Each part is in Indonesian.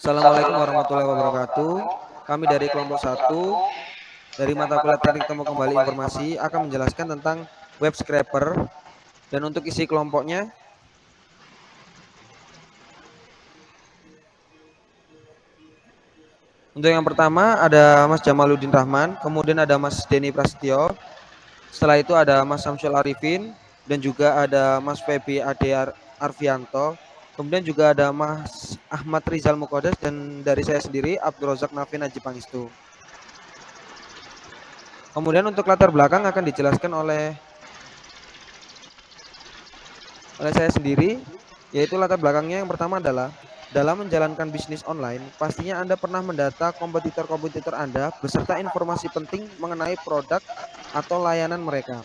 Assalamualaikum warahmatullahi wabarakatuh. Kami dari kelompok 1 dari mata kuliah Teknik Temu Kembali Informasi akan menjelaskan tentang web scraper dan untuk isi kelompoknya. Untuk yang pertama ada Mas Jamaluddin Rahman, kemudian ada Mas Denny Prasetyo, setelah itu ada Mas Samsul Arifin dan juga ada Mas Febi Ade Arfianto, kemudian juga ada Mas Ahmad Rizal Mukodas dan dari saya sendiri Abdul Rozak Nafin Haji Pangestu. Kemudian untuk latar belakang akan dijelaskan oleh saya sendiri, yaitu latar belakangnya yang pertama adalah dalam menjalankan bisnis online, pastinya Anda pernah mendata kompetitor-kompetitor Anda beserta informasi penting mengenai produk atau layanan mereka.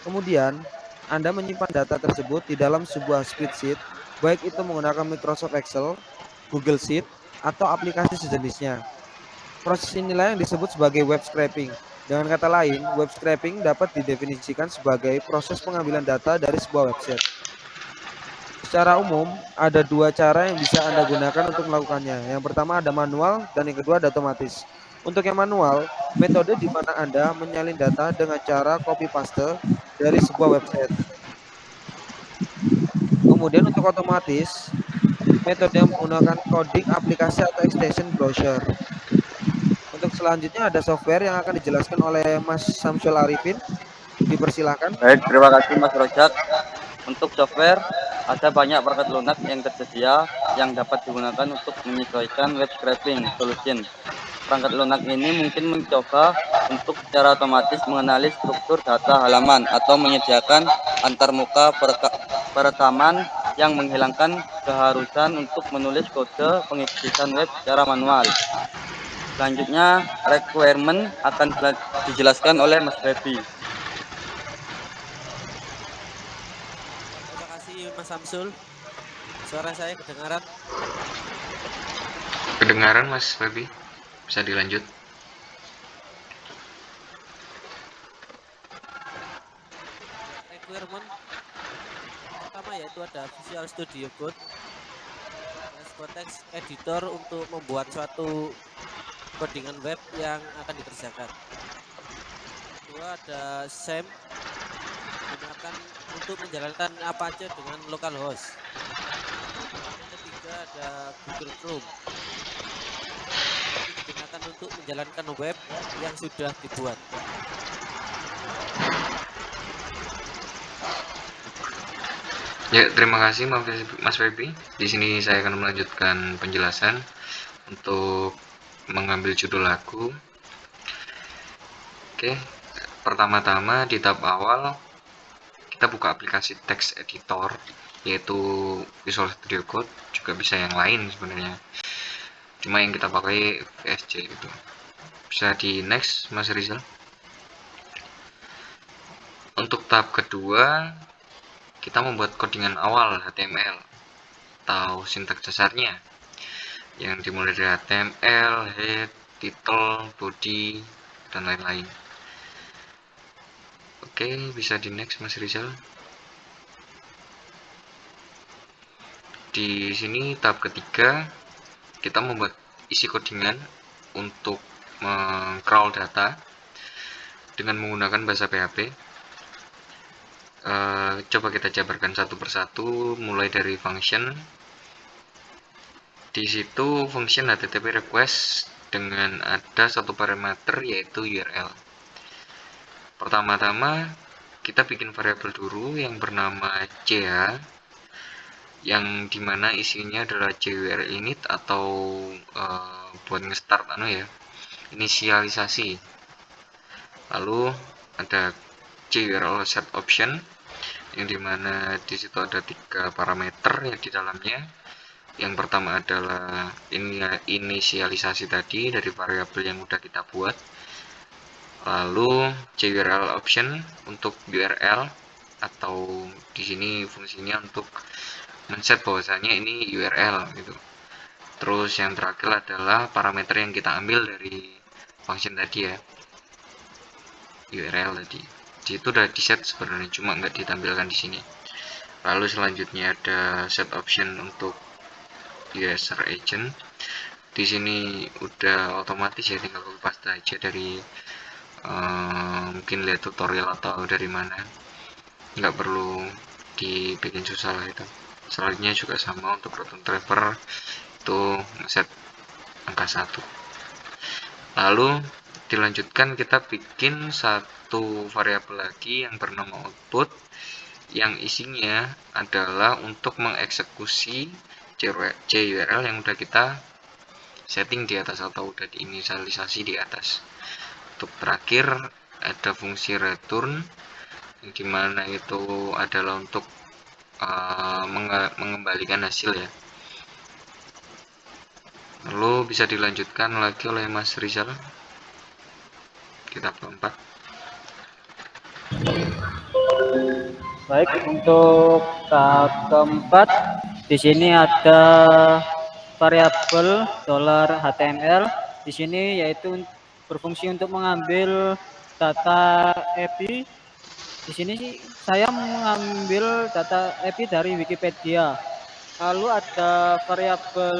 Kemudian, Anda menyimpan data tersebut di dalam sebuah spreadsheet, baik itu menggunakan Microsoft Excel, Google Sheet, atau aplikasi sejenisnya. Proses inilah yang disebut sebagai web scraping. Dengan kata lain, web scraping dapat didefinisikan sebagai proses pengambilan data dari sebuah website. Secara umum, ada dua cara yang bisa Anda gunakan untuk melakukannya. Yang pertama ada manual dan yang kedua ada otomatis. Untuk yang manual, metode di mana Anda menyalin data dengan cara copy paste dari sebuah website. Kemudian untuk otomatis, metode yang menggunakan coding aplikasi atau extension browser. Untuk selanjutnya ada software yang akan dijelaskan oleh Mas Samsul Arifin. Dipersilakan. Baik, terima kasih Mas Rojak. Untuk software, ada banyak perangkat lunak yang tersedia yang dapat digunakan untuk menyesuaikan web scraping solution. Perangkat lunak ini mungkin mencoba untuk secara otomatis mengenali struktur data halaman atau menyediakan antarmuka perekaman yang menghilangkan keharusan untuk menulis kode pengisian web secara manual. Selanjutnya, requirement akan dijelaskan oleh Mas Febi. Terima kasih Mas Samsul. Suara saya kedengaran? Kedengaran Mas Febi, bisa dilanjut. Ya, requirement pertama yaitu ada Visual Studio Code, alias konteks editor untuk membuat suatu codingan web yang akan dikerjakan. Kedua ada SAM, digunakan untuk menjalankan apa aja dengan localhost. Yang ketiga ada Google Chrome. Ini digunakan untuk menjalankan web yang sudah dibuat. Ya, terima kasih Mas Febi. Di sini saya akan melanjutkan penjelasan untuk mengambil judul lagu. Oke, pertama-tama di tahap awal kita buka aplikasi text editor, yaitu Visual Studio Code, juga bisa yang lain sebenarnya. Cuma yang kita pakai VSC gitu. Bisa di next Mas Rizal. Untuk tahap kedua, kita membuat codingan awal HTML atau sintaks dasarnya yang dimulai dari HTML, head, title, body, dan lain-lain. Oke, bisa di next Mas Rizal. Di sini tahap ketiga, kita membuat isi codingan untuk meng-crawl data dengan menggunakan bahasa PHP. Coba kita jabarkan satu persatu, mulai dari function. Di situ function HTTP request dengan ada satu parameter yaitu URL. Pertama-tama kita bikin variabel dulu yang bernama ch, yang dimana isinya adalah JURL init atau buat nge-start inisialisasi. Lalu ada JURL set option yang dimana di situ ada 3 parameter yang di dalamnya. Yang pertama adalah inisialisasi tadi dari variabel yang udah kita buat. Lalu JURL option untuk URL, atau di sini fungsinya untuk men-set bahwasanya ini URL gitu. Terus yang terakhir adalah parameter yang kita ambil dari function tadi ya, URL tadi. Di situ udah di set sebenarnya, cuma nggak ditampilkan di sini. Lalu selanjutnya ada set option untuk user agent. di sini udah otomatis ya, tinggal copy paste aja dari mungkin lihat tutorial atau dari mana, nggak perlu dibikin susah lah itu. Selanjutnya juga sama untuk Proton Driver, itu set angka 1. Lalu dilanjutkan kita bikin satu variabel lagi yang bernama output, yang isinya adalah untuk mengeksekusi JURL yang udah kita setting di atas atau udah diinisialisasi di atas. Untuk terakhir ada fungsi return, yang dimana itu adalah untuk mengembalikan hasil ya. Lalu bisa dilanjutkan lagi oleh Mas Rizal. Kita keempat. Baik, untuk tahap keempat di sini ada variabel $HTML. Di sini yaitu berfungsi untuk mengambil data API. Di sini sih saya mengambil data API dari Wikipedia. Lalu ada variabel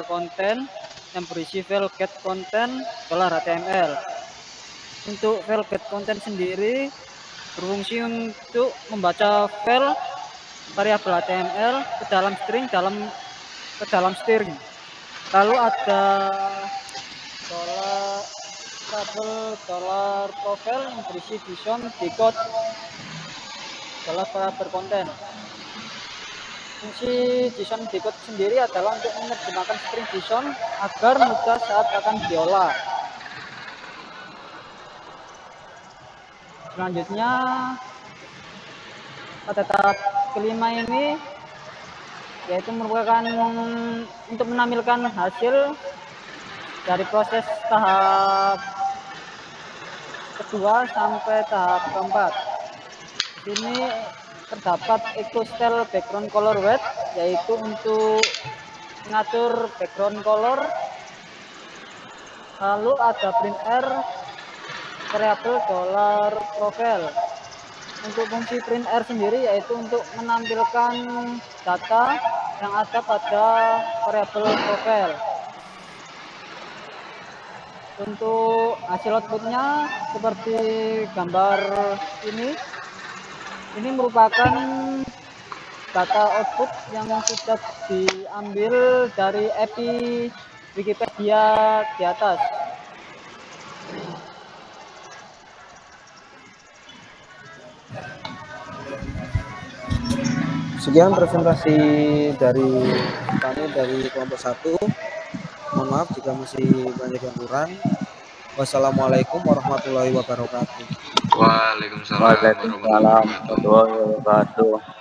$content yang berisi file get content $HTML. Untuk file get content sendiri berfungsi untuk membaca file variabel HTML ke dalam string. Lalu ada $profile yang berisi JSON decode variabel content. Fungsi JSON decode sendiri adalah untuk menerjemahkan string JSON agar mudah saat akan diolah. Selanjutnya pada tahap kelima ini yaitu merupakan untuk menampilkan hasil dari proses tahap kedua sampai tahap keempat. Ini terdapat EcoStyle background color weight, yaitu untuk mengatur background color. Lalu ada printr variabel $profile. Untuk fungsi printr sendiri yaitu untuk menampilkan data yang ada pada variabel profile. Untuk hasil outputnya seperti gambar ini merupakan data output yang sudah diambil dari API Wikipedia di atas. Sekian presentasi dari kami dari kelompok 1. Mohon maaf jika masih banyak yang kurang. Wassalamualaikum warahmatullahi wabarakatuh. Waalaikumsalam Waalaikumsalam warahmatullahi wabarakatuh.